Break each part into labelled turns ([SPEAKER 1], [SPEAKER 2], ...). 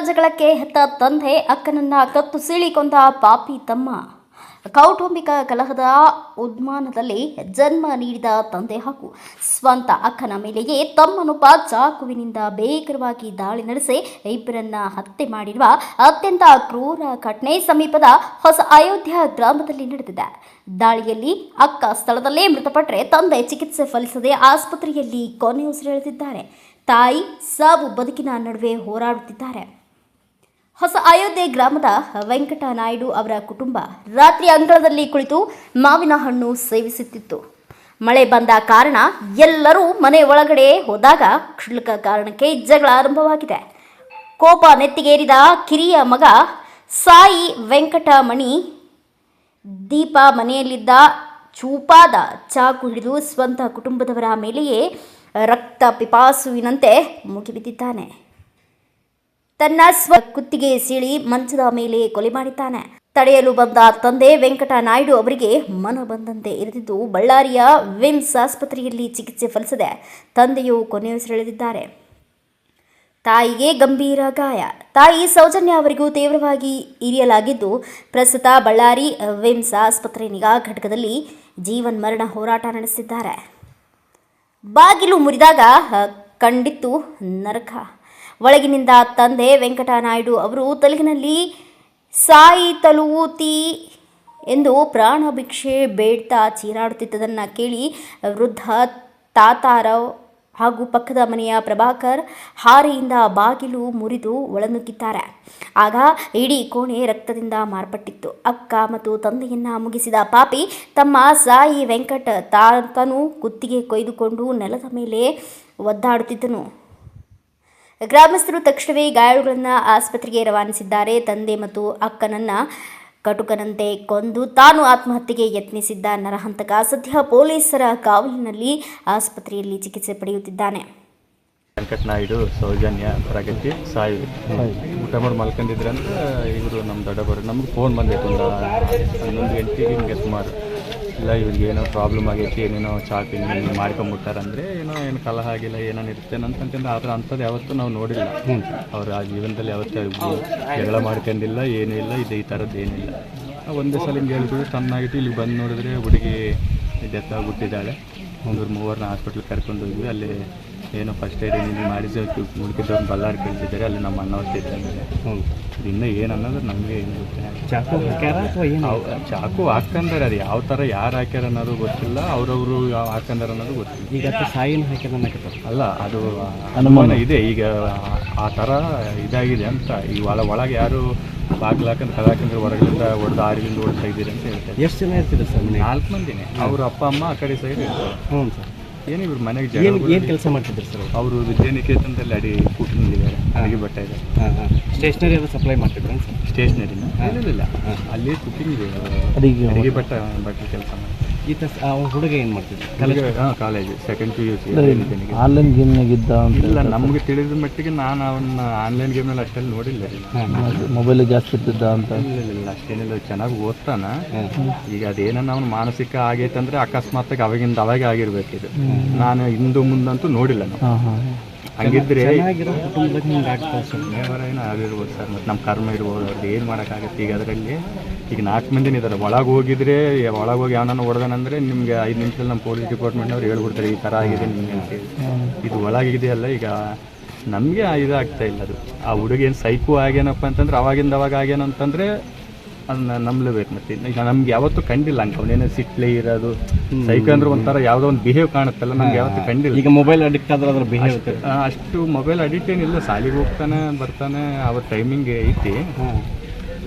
[SPEAKER 1] ಜಗಳಕ್ಕೆ ಹೆತ್ತ ತಂದೆ ಅಕ್ಕನನ್ನ ಕತ್ತು ಸೀಳಿಕೊಂಡ ಪಾಪಿ ತಮ್ಮ. ಕೌಟುಂಬಿಕ ಕಲಹದ ಉದ್ಮಾನದಲ್ಲಿ ಜನ್ಮ ನೀಡಿದ ತಂದೆ ಹಾಗೂ ಸ್ವಂತ ಅಕ್ಕನ ಮೇಲೆಯೇ ತಮ್ಮನೊಬ್ಬ ಚಾಕುವಿನಿಂದ ಭೀಕರವಾಗಿ ದಾಳಿ ನಡೆಸಿ ಇಬ್ಬರನ್ನ ಹತ್ಯೆ ಮಾಡಿರುವ ಅತ್ಯಂತ ಕ್ರೂರ ಘಟನೆ ಸಮೀಪದ ಹೊಸ ಅಯೋಧ್ಯ ಗ್ರಾಮದಲ್ಲಿ ನಡೆದಿದೆ. ದಾಳಿಯಲ್ಲಿ ಅಕ್ಕ ಸ್ಥಳದಲ್ಲೇ ಮೃತಪಟ್ಟರೆ ತಂದೆ ಚಿಕಿತ್ಸೆ ಫಲಿಸದೆ ಆಸ್ಪತ್ರೆಯಲ್ಲಿ ಕೊನೆಯುಸಿರೆಳೆದಿದ್ದಾರೆ. ತಾಯಿ ಸಾವು ಬದುಕಿನ ನಡುವೆ ಹೋರಾಡುತ್ತಿದ್ದಾರೆ. ಹೊಸ ಅಯೋಧ್ಯೆ ಗ್ರಾಮದ ವೆಂಕಟ ನಾಯ್ಡು ಅವರ ಕುಟುಂಬ ರಾತ್ರಿ ಅಂಗಳದಲ್ಲಿ ಕುಳಿತು ಮಾವಿನ ಹಣ್ಣು ಸೇವಿಸುತ್ತಿತ್ತು. ಮಳೆ ಬಂದ ಕಾರಣ ಎಲ್ಲರೂ ಮನೆ ಒಳಗಡೆ ಹೋದಾಗ ಕ್ಷುಲ್ಲಕ ಕಾರಣಕ್ಕೆ ಜಗಳ ಆರಂಭವಾಗಿದೆ. ಕೋಪ ನೆತ್ತಿಗೇರಿದ ಕಿರಿಯ ಮಗ ಸಾಯಿ ವೆಂಕಟಮಣಿ ದೀಪ ಮನೆಯಲ್ಲಿದ್ದ ಚೂಪಾದ ಚಾಕು ಹಿಡಿದು ಸ್ವಂತ ಕುಟುಂಬದವರ ಮೇಲೆಯೇ ರಕ್ತ ಪಿಪಾಸುವಿನಂತೆ ಮುಗಿಬಿದ್ದಿದ್ದಾನೆ. ತನ್ನ ಕುತ್ತಿಗೆ ಸೀಳಿ ಮಂಚದ ಮೇಲೆ ಕೊಲೆ ಮಾಡಿದ್ದಾನೆ. ತಡೆಯಲು ಬಂದ ತಂದೆ ವೆಂಕಟ ನಾಯ್ಡು ಅವರಿಗೆ ಮನ ಬಂದಂತೆ ಇರಿದಿದ್ದು ಬಳ್ಳಾರಿಯ ವಿಮ್ಸ್ ಆಸ್ಪತ್ರೆಯಲ್ಲಿ ಚಿಕಿತ್ಸೆ ಫಲಿಸದೆ ತಂದೆಯು ಕೊನೆಯುಸಿರೆಳೆದಿದ್ದಾರೆ. ತಾಯಿಗೆ ಗಂಭೀರ ಗಾಯ. ತಾಯಿ ಸೌಜನ್ಯ ಅವರಿಗೂ ತೀವ್ರವಾಗಿ ಇರಿಯಲಾಗಿದ್ದು ಪ್ರಸ್ತುತ ಬಳ್ಳಾರಿ ವಿಮ್ಸ್ ಆಸ್ಪತ್ರೆ ನಿಗಾ ಘಟಕದಲ್ಲಿ ಜೀವನ್ ಮರಣ ಹೋರಾಟ ನಡೆಸಿದ್ದಾರೆ. ಬಾಗಿಲು ಮುರಿದಾಗ ಕಂಡಿತ್ತು ನರಕ. ಒಳಗಿನಿಂದ ತಂದೆ ವೆಂಕಟ ನಾಯ್ಡು ಅವರು ತೆಲುಗಿನಲ್ಲಿ ಸಾಯಿ ತಲುವೂತಿ ಎಂದು ಪ್ರಾಣ ಭಿಕ್ಷೆ ಬೇಡ್ತಾ ಚೀರಾಡುತ್ತಿದ್ದದನ್ನು ಕೇಳಿ ವೃದ್ಧ ತಾತಾರಾವ್ ಹಾಗೂ ಪಕ್ಕದ ಮನೆಯ ಪ್ರಭಾಕರ್ ಹಾರೆಯಿಂದ ಬಾಗಿಲು ಮುರಿದು ಒಳನುಗ್ಗಿದ್ದಾರೆ. ಆಗ ಇಡೀ ಕೋಣೆ ರಕ್ತದಿಂದ ಮಾರ್ಪಟ್ಟಿತ್ತು. ಅಕ್ಕ ಮತ್ತು ತಂದೆಯನ್ನ ಮುಗಿಸಿದ ಪಾಪಿ ತಮ್ಮ ಸಾಯಿ ವೆಂಕಟ್ ತಾತನು ಕುತ್ತಿಗೆ ಕೊಯ್ದುಕೊಂಡು ನೆಲದ ಮೇಲೆ ಒದ್ದಾಡುತ್ತಿದ್ದನು. ಗ್ರಾಮಸ್ಥರು ತಕ್ಷಣವೇ ಗಾಯಾಳುಗಳನ್ನು ಆಸ್ಪತ್ರೆಗೆ ರವಾನಿಸಿದ್ದಾರೆ. ತಂದೆ ಮತ್ತು ಅಕ್ಕನನ್ನ ಕಟುಕನಂತೆ ಕೊಂದು ತಾನು ಆತ್ಮಹತ್ಯೆಗೆ ಯತ್ನಿಸಿದ್ದ ನರಹಂತಕ ಸದ್ಯ ಪೊಲೀಸರ ಕಾವಲಿನಲ್ಲಿ ಆಸ್ಪತ್ರೆಯಲ್ಲಿ ಚಿಕಿತ್ಸೆ ಪಡೆಯುತ್ತಿದ್ದಾನೆ.
[SPEAKER 2] ವೆಂಕಟ ನಾಯ್ಡು, ಸೌಜನ್ಯ, ಪ್ರಗತಿ, ಸಾಯಿ ಊಟ ಮಾಡಿ ಮಲ್ಕೊಂಡಿದ್ರಂತ ಇವರು ನಮ್ಮ ದೊಡ್ಡಬರು ನಮ್ಗೆ ಫೋನ್ ಬಂದೈತೆ ಒಂದು 11 ಗಂಟೆಗೆ ಹಿಂಗೆ ಸುಮಾರು. ಇಲ್ಲ ಇವ್ರಿಗೆ ಏನೋ ಪ್ರಾಬ್ಲಮ್ ಆಗೈತಿ, ಏನೇನೋ ಚಾಕು ಹಿಂಗೆ ಮಾಡ್ಕೊಂಬಿಟ್ಟಾರಂದರೆ ಏನು ಕಲಹ ಆಗಿಲ್ಲ ಏನೇನು ಇರುತ್ತೆ ಅಂತಂತಂದ್ರೆ ಆದರೆ ಅಂಥದ್ದು ಯಾವತ್ತೂ ನಾವು ನೋಡಿಲ್ಲ. ಅವ್ರು ಆ ಜೀವನದಲ್ಲಿ ಯಾವತ್ತೂ ಜಗಳ ಮಾಡ್ಕೊಂಡಿಲ್ಲ, ಏನೂ ಇಲ್ಲ, ಇದು ಈ ಥರದ್ದು ಏನಿಲ್ಲ. ಒಂದೇ ಸಲ ಹಿಂಗೆ ಹೇಳ್ಬಿಟ್ಟು ಚೆನ್ನಾಗಿಟ್ಟು ಇಲ್ಲಿಗೆ ಬಂದು ನೋಡಿದ್ರೆ ಹುಡುಗಿ ಡೆತ್ ಆಗಿಬಿಟ್ಟಿದ್ದಾಳೆ. 3 ಹಾಸ್ಪಿಟ್ಲಿಗೆ ಕರ್ಕೊಂಡು ಹೋದ್ವಿ. ಅಲ್ಲಿ ಏನೋ ಫಸ್ಟ್ ಏಡ್ ಏನೇನು ಮಾಡಿಸಿ ಮುಡ್ಕಿದ್ದವ್ರು ಬಳ್ಳಾರಿ ಕಳಿಸಿದ್ದಾರೆ. ಅಲ್ಲಿ ನಮ್ಮ ಅಣ್ಣವ್ರು ಇದ್ದಾರೆ. ಇನ್ನೂ ಏನು ಅನ್ನೋದು ನಮಗೆ ಏನು ಗೊತ್ತಿಲ್ಲ. ಚಾಕು ಹಾಕ್ಯಾರ ಅಥವಾ ಏನು ಚಾಕು ಹಾಕ್ಕೊಂಡಾರೆ, ಅದು ಯಾವ ಥರ ಯಾರು ಹಾಕ್ಯಾರ ಅನ್ನೋದು ಗೊತ್ತಿಲ್ಲ. ಅವ್ರವರು ಹಾಕ್ಕೊಂಡಾರ ಅನ್ನೋದು ಗೊತ್ತಿಲ್ಲ. ಈಗ ಸಾಯಿನ ಹಾಕ್ಯಾರ ಅಲ್ಲ, ಅದು ಅನುಮಾನ ಇದೆ. ಈಗ ಆ ಥರ ಇದಾಗಿದೆ ಅಂತ ಈ ಒಳಗೆ ಯಾರು ಬಾಗಿಲು ಹಾಕೊಂಡು ಕದಾಕಂದ್ರೆ ಹೊರಗಲಿಂದ ಹೊಡೆದು ಆರಿಲಿಂದ ಓಡ್ತಾ ಇದ್ದೀರಿ ಅಂತ ಹೇಳ್ತಾರೆ. ಎಷ್ಟು ಜನ ಇರ್ತಿದ್ರು ಸರ್? 4 ಮಂದಿನೇ. ಅವ್ರ ಅಪ್ಪ ಅಮ್ಮ ಆ ಕಡೆ ಸೈಡ್ ಇರ್ತಾರೆ. ಹ್ಞೂ ಸರ್. ಏನು ಇವ್ರು ಮನೆಗೆ ಏನು ಕೆಲಸ ಮಾಡ್ತಿದ್ರು ಸರ್? ಅವರು ವಿದ್ಯಾನಿಕೇತನದಲ್ಲಿ ಕೂಟನಲ್ಲಿದ್ದಾರೆ, ಅಡುಗೆ ಬಟ್ಟೆ ಇದೆ. ಸ್ಟೇಷ್ನರಿ ಎಲ್ಲ ಸಪ್ಲೈ ಮಾಡ್ತಿದ್ರು ಸರ್? ಸ್ಟೇಷ್ನರಿನ ಇಲ್ಲ, ಅಲ್ಲಿ ಕುಕಿಂಗ್ ಅಡುಗೆ ಬಟ್ಟೆ ಕೆಲಸ ಮಾಡಿ. ಈತ ಹುಡುಗ ಏನು ಮಾಡ್ತಿದ್ರು? College second PUC. ಆನ್ಲೈನ್ ಗೇಮ್ನಾಗಿದ್ದ ಇಲ್ಲ ನಮಗೆ ತಿಳಿದ ಮಟ್ಟಿಗೆ. ನಾನು ಅವನ್ನ ಆನ್ಲೈನ್ ಗೇಮ್ನಲ್ಲಿ ಅಷ್ಟೆಲ್ಲ ನೋಡಿಲ್ಲ. ಮೊಬೈಲ್ ಜಾಸ್ತಿ ಇರ್ತಿದ್ದ ಅಂತ ಇಲ್ಲ, ಅಷ್ಟೇನಿಲ್ಲ. ಚೆನ್ನಾಗಿ ಓದ್ತಾನ. ಈಗ ಅದೇನನ್ನ ಅವ್ನು ಮಾನಸಿಕ ಆಗೈತೆ ಅಂದರೆ ಅಕಸ್ಮಾತ್ತಾಗಿ ಅವಾಗೆ ಆಗಿರ್ಬೇಕಿದು. ನಾನು ಹಿಂದೆ ಮುಂದಂತೂ ನೋಡಿಲ್ಲ ನಾವು. ಹಂಗಿದ್ರೆ ಏನೋ ಆಗಿರ್ಬೋದು ಸರ್. ಮತ್ತು ನಮ್ಮ ಕರ್ಮ ಇರ್ಬೋದು, ಅವ್ರದ್ದು ಏನು ಮಾಡೋಕ್ಕಾಗತ್ತೆ. ಈಗ ಅದರಲ್ಲಿ ಈಗ 4 ಮಂದಿನ ಇದ್ದಾರೆ. ಒಳಗೆ ಹೋಗಿದ್ರೆ ಒಳಗೆ ಹೋಗಿ ಯಾವನ್ನ ಹೊಡೆದಾನಂದರೆ ನಿಮಗೆ 5 ನಿಮಿಷದಲ್ಲಿ ನಮ್ಮ ಪೊಲೀಸ್ ಡಿಪಾರ್ಟ್ಮೆಂಟ್ನವ್ರು ಹೇಳ್ಬಿಡ್ತಾರೆ ಈ ಥರ ಆಗಿದೆ ನಿಮಗೆ ಅಂತೇಳಿ. ಇದು ಒಳಗಿದೆಯಲ್ಲ, ಈಗ ನಮಗೆ ಇದಾಗ್ತಾ ಇಲ್ಲ. ಅದು ಆ ಹುಡುಗೇನು ಸೈಕು ಆಗ್ಯಾನಪ್ಪ ಅಂತಂದ್ರೆ ಅವಾಗ ಆಗ್ಯಾನ ಅಂತಂದರೆ ಅದನ್ನ ನಂಬಲೇಬೇಕು. ಮತ್ತೆ ಈಗ ನಮ್ಗೆ ಯಾವತ್ತೂ ಕಂಡಿಲ್ಲ ಹಂಗೆ ಅವನೇನೋ ಸಿಟ್ಲೇ ಇರೋದು. ಸೈಕೋ ಅಂದ್ರೆ ಒಂಥರ ಯಾವುದೋ ಒಂದು ಬಿಹೇವ್ ಕಾಣುತ್ತಲ್ಲ, ನಮ್ಗೆ ಯಾವತ್ತೂ ಕಂಡಿಲ್ಲ. ಈಗ ಮೊಬೈಲ್ ಅಡಿಕ್ಟ್ ಆದ್ರೆ ಅದ್ರ ಬಿಹೇವ್ ಅಷ್ಟು ಮೊಬೈಲ್ ಅಡಿಕ್ಟ್ ಏನಿಲ್ಲ. ಶಾಲೆಗೆ ಹೋಗ್ತಾನೆ ಬರ್ತಾನೆ, ಅವ್ರ ಟೈಮಿಂಗ್ ಐತಿ.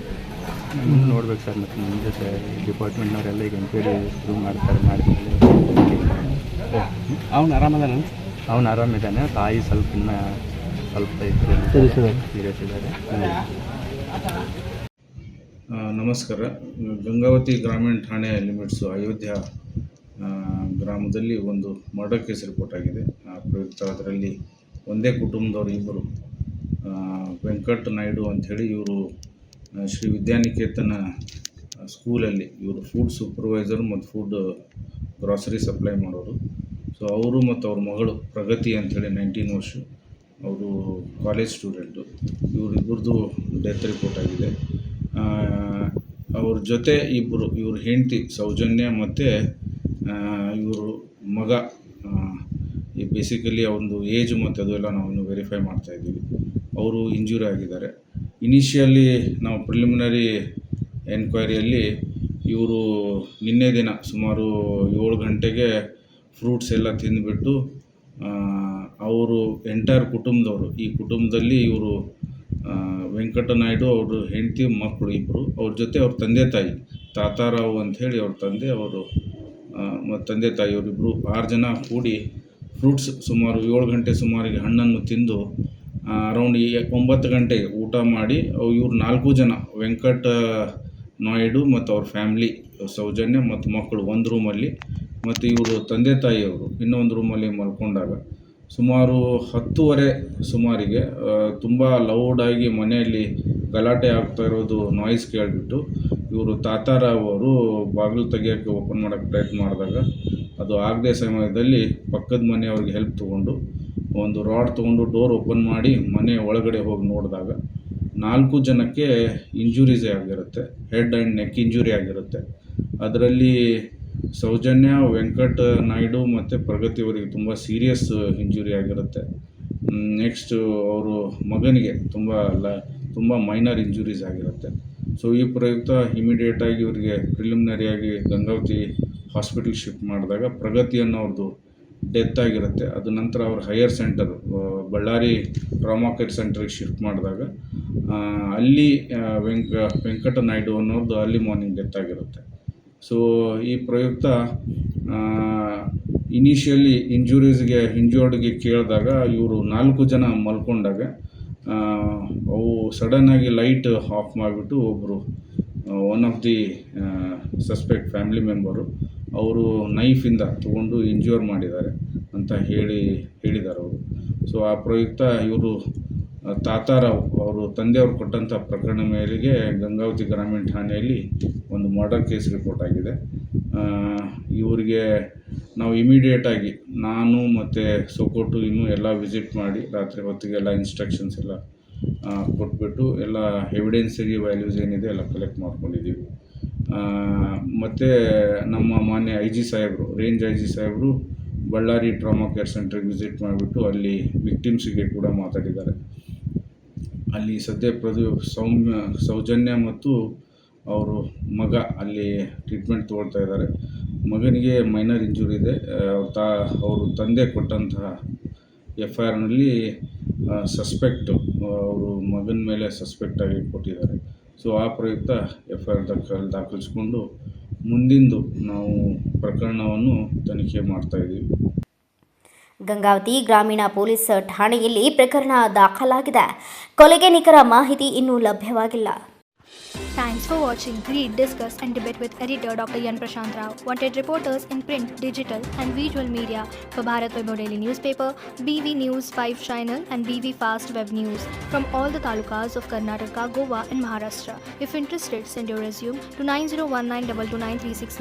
[SPEAKER 2] ನೋಡ್ಬೇಕು ಸರ್. ಮತ್ತು ನಿಮ್ಮ ಜೊತೆ ಡಿಪಾರ್ಟ್ಮೆಂಟ್ನವರೆಲ್ಲ ಈಗ ಎಂಕ್ವೈರಿ ಶುರು ಮಾಡ್ತಾರೆ. ಅವ್ನು ಆರಾಮದಾನ? ಅವ್ನು ಆರಾಮಿದ್ದಾನೆ. ತಾಯಿ ಸ್ವಲ್ಪ ಸೀರಿಯಸ್ ಇದ್ದಾರೆ.
[SPEAKER 3] ನಮಸ್ಕಾರ. ಗಂಗಾವತಿ ಗ್ರಾಮೀಣ ಠಾಣೆ ಲಿಮಿಟ್ಸು ಅಯೋಧ್ಯ ಗ್ರಾಮದಲ್ಲಿ ಒಂದು ಮರ್ಡರ್ ಕೇಸ್ ರಿಪೋರ್ಟ್ ಆಗಿದೆ. ಪ್ರಯುಕ್ತ ಅದರಲ್ಲಿ ಒಂದೇ ಕುಟುಂಬದವರು ಇಬ್ಬರು, ವೆಂಕಟ್ ನಾಯ್ಡು ಅಂಥೇಳಿ ಇವರು ಶ್ರೀ ವಿದ್ಯಾನಿಕೇತನ ಸ್ಕೂಲಲ್ಲಿ ಇವರು ಫುಡ್ ಸೂಪರ್ವೈಸರ್ ಮತ್ತು ಫುಡ್ ಗ್ರಾಸರಿ ಸಪ್ಲೈ ಮಾಡೋರು. ಸೊ ಅವರು ಮತ್ತು ಅವ್ರ ಮಗಳು ಪ್ರಗತಿ ಅಂಥೇಳಿ 19 ವರ್ಷ, ಅವರು ಕಾಲೇಜ್ ಸ್ಟೂಡೆಂಟು. ಇವರಿಬ್ಬರದು ಡೆತ್ ರಿಪೋರ್ಟ್ ಆಗಿದೆ. ಅವ್ರ ಜೊತೆ ಇವ್ರ ಹೆಂಡತಿ ಸೌಜನ್ಯ ಮತ್ತು ಇವರು ಮಗ, ಈ ಬೇಸಿಕಲಿ ಅವನದು ಏಜ್ ಮತ್ತು ಅದು ಎಲ್ಲ ನಾವು ವೆರಿಫೈ ಮಾಡ್ತಾಯಿದ್ದೀವಿ. ಅವರು ಇಂಜೂರಿ ಆಗಿದ್ದಾರೆ. ಇನಿಷಿಯಲಿ ನಾವು ಪ್ರಿಲಿಮಿನರಿ ಎನ್ಕ್ವೈರಿಯಲ್ಲಿ ಇವರು ನಿನ್ನೆ ದಿನ ಸುಮಾರು 7 ಗಂಟೆಗೆ ಫ್ರೂಟ್ಸ್ ಎಲ್ಲ ತಿಂದುಬಿಟ್ಟು ಅವರು ಎಂಟೈರ್ ಕುಟುಂಬದವರು, ಈ ಕುಟುಂಬದಲ್ಲಿ ಇವರು ವೆಂಕಟನಾಯ್ಡು ಅವರು ಹೆಂಡತಿ ಮಕ್ಕಳು ಇಬ್ಬರು, ಅವ್ರ ಜೊತೆ ಅವ್ರ ತಂದೆ ತಾಯಿ ತಾತಾರಾವ್ ಅಂಥೇಳಿ ಅವ್ರ ತಂದೆ, ಅವರು ಮತ್ತು ತಂದೆ ತಾಯಿ ಅವರಿಬ್ಬರು 6 ಜನ ಕೂಡಿ ಫ್ರೂಟ್ಸ್ ಸುಮಾರು 7 ಗಂಟೆ ಸುಮಾರಿಗೆ ಹಣ್ಣನ್ನು ತಿಂದು ಅರೌಂಡ್ 9 ಗಂಟೆಗೆ ಊಟ ಮಾಡಿ ಇವ್ರು 4 ಜನ ವೆಂಕಟ ನಾಯ್ಡು ಮತ್ತು ಅವ್ರ ಫ್ಯಾಮ್ಲಿ ಸೌಜನ್ಯ ಮತ್ತು ಮಕ್ಕಳು ಒಂದು ರೂಮಲ್ಲಿ, ಮತ್ತು ಇವರು ತಂದೆ ತಾಯಿಯವರು ಇನ್ನೊಂದು ರೂಮಲ್ಲಿ ಮಲ್ಕೊಂಡಾಗ ಸುಮಾರು 10:30 ಸುಮಾರಿಗೆ ತುಂಬ ಲೌಡಾಗಿ ಮನೆಯಲ್ಲಿ ಗಲಾಟೆ ಆಗ್ತಾ ಇರೋದು ನಾಯ್ಸ್ ಕೇಳಿಬಿಟ್ಟು ಇವರು ತಾತಾರಾವ್ ಅವರು ಬಾಗಿಲು ತೆಗಿಯೋಕ್ಕೆ ಓಪನ್ ಮಾಡೋಕ್ಕೆ ಪ್ರಯತ್ನ ಮಾಡಿದಾಗ ಅದು ಆಗದೆ ಸಮಯದಲ್ಲಿ ಪಕ್ಕದ ಮನೆಯವ್ರಿಗೆ ಹೆಲ್ಪ್ ತೊಗೊಂಡು ಒಂದು ರಾಡ್ ತೊಗೊಂಡು ಡೋರ್ ಓಪನ್ ಮಾಡಿ ಮನೆ ಒಳಗಡೆ ಹೋಗಿ ನೋಡಿದಾಗ 4 ಜನಕ್ಕೆ ಇಂಜುರೀಸೇ ಆಗಿರುತ್ತೆ. ಹೆಡ್ ಆ್ಯಂಡ್ ನೆಕ್ ಇಂಜುರಿ ಆಗಿರುತ್ತೆ. ಅದರಲ್ಲಿ ಸೌಜನ್ಯ, ವೆಂಕಟ ನಾಯ್ಡು ಮತ್ತು ಪ್ರಗತಿ ಅವರಿಗೆ ತುಂಬ ಸೀರಿಯಸ್ ಇಂಜುರಿ ಆಗಿರುತ್ತೆ. ನೆಕ್ಸ್ಟು ಅವರು ಮಗನಿಗೆ ತುಂಬ ಮೈನರ್ ಇಂಜುರೀಸ್ ಆಗಿರುತ್ತೆ. ಸೊ ಈ ಪ್ರಯುಕ್ತ ಇಮಿಡಿಯೇಟಾಗಿ ಇವರಿಗೆ ಪ್ರಿಲಿಮಿನರಿಯಾಗಿ ಗಂಗಾವತಿ ಹಾಸ್ಪಿಟಲ್ ಶಿಫ್ಟ್ ಮಾಡಿದಾಗ ಪ್ರಗತಿ ಅನ್ನೋರ್ದು ಡೆತ್ ಆಗಿರುತ್ತೆ. ಅದು ನಂತರ ಅವ್ರ higher centre Ballari trauma care ಸೆಂಟ್ರಿಗೆ ಶಿಫ್ಟ್ ಮಾಡಿದಾಗ ಅಲ್ಲಿ ವೆಂಕಟ ನಾಯ್ಡು ಅನ್ನೋರ್ದು ಅರ್ಲಿ ಮಾರ್ನಿಂಗ್ ಡೆತ್ ಆಗಿರುತ್ತೆ. ಸೊ ಈ ಪ್ರಯುಕ್ತ ಇನಿಷಿಯಲಿ ಇಂಜೂರ್ಡ್ಗೆ ಕೇಳಿದಾಗ ಇವರು 4 ಜನ ಮಲ್ಕೊಂಡಾಗ ಅವು ಸಡನ್ನಾಗಿ ಲೈಟ್ ಆಫ್ ಮಾಡಿಬಿಟ್ಟು ಒಬ್ಬರು one of the suspect family member ಅವರು ನೈಫಿಂದ ತೊಗೊಂಡು ಇಂಜ್ಯೂರ್ ಮಾಡಿದ್ದಾರೆ ಅಂತ ಹೇಳಿದ್ದಾರೆ ಅವರು. ಸೊ ಆ ಪ್ರಯುಕ್ತ ಇವರು ತಾತಾರಾವ್ ಅವರು ತಂದೆಯವರು ಕೊಟ್ಟಂಥ ಪ್ರಕರಣ ಮೇರೆಗೆ ಗಂಗಾವತಿ ಗ್ರಾಮೀಣ ಠಾಣೆಯಲ್ಲಿ ಒಂದು ಮರ್ಡರ್ ಕೇಸ್ ರಿಪೋರ್ಟ್ ಆಗಿದೆ. ಇವರಿಗೆ ನಾವು ಇಮಿಡಿಯೇಟಾಗಿ ನಾನು ಮತ್ತು ಸೊಕೋಟು ಇನ್ನೂ ಎಲ್ಲ ವಿಸಿಟ್ ಮಾಡಿ ರಾತ್ರಿ ಹೊತ್ತಿಗೆ ಎಲ್ಲ ಇನ್ಸ್ಟ್ರಕ್ಷನ್ಸ್ ಎಲ್ಲ ಕೊಟ್ಬಿಟ್ಟು ಎಲ್ಲ ಎವಿಡೆನ್ಸಿಗೆ ವ್ಯಾಲ್ಯೂಸ್ ಏನಿದೆ ಎಲ್ಲ ಕಲೆಕ್ಟ್ ಮಾಡ್ಕೊಂಡಿದ್ದೀವಿ. ಮತ್ತು ನಮ್ಮ ಮಾನ್ಯ IG ಸಾಹೇಬರು, ರೇಂಜ್ IG ಸಾಹೇಬರು ಬಳ್ಳಾರಿ ಟ್ರಾಮಾ ಕೇರ್ ಸೆಂಟ್ರಿಗೆ ವಿಸಿಟ್ ಮಾಡಿಬಿಟ್ಟು ಅಲ್ಲಿ ವಿಕ್ಟಿಮ್ಸಿಗೆ ಕೂಡ ಮಾತಾಡಿದ್ದಾರೆ. ಅಲ್ಲಿ ಸದ್ಯ ಸೌಜನ್ಯ ಮತ್ತು ಅವರು ಮಗ ಅಲ್ಲಿ ಟ್ರೀಟ್ಮೆಂಟ್ ತೊಗೊಳ್ತಾ ಇದ್ದಾರೆ. ಮಗನಿಗೆ ಮೈನರ್ ಇಂಜುರಿ ಇದೆ. ಅವರು ತಂದೆ ಕೊಟ್ಟಂತಹ FIRನಲ್ಲಿ ಸಸ್ಪೆಕ್ಟು ಅವರು ಮಗನ ಮೇಲೆ ಸಸ್ಪೆಕ್ಟಾಗಿ ಕೊಟ್ಟಿದ್ದಾರೆ. ಸೊ ಆ ಪ್ರಯುಕ್ತ FIR ದಾಖಲಿಸ್ಕೊಂಡು ಮುಂದಿಂದು ನಾವು ಪ್ರಕರಣವನ್ನು ತನಿಖೆ ಮಾಡ್ತಾಯಿದ್ದೀವಿ.
[SPEAKER 1] ಗಂಗಾವತಿ ಗ್ರಾಮೀಣ ಪೊಲೀಸ್ ಠಾಣೆಯಲ್ಲಿ ಪ್ರಕರಣ ದಾಖಲಾಗಿದೆ. ಕೊಲೆಗೆ ನಿಖರ ಮಾಹಿತಿ ಇನ್ನೂ ಲಭ್ಯವಾಗಿಲ್ಲ.
[SPEAKER 4] Thanks for watching. Read, discuss and debate with editor Dr. Yan Prashant Rao. Wanted reporters in print, digital and visual media for Bharat Vaibhav Daily Newspaper, BV News 5 Channel and BV Fast Web News from all the talukas of Karnataka, Goa and Maharashtra. If interested, send your resume to 9019229369.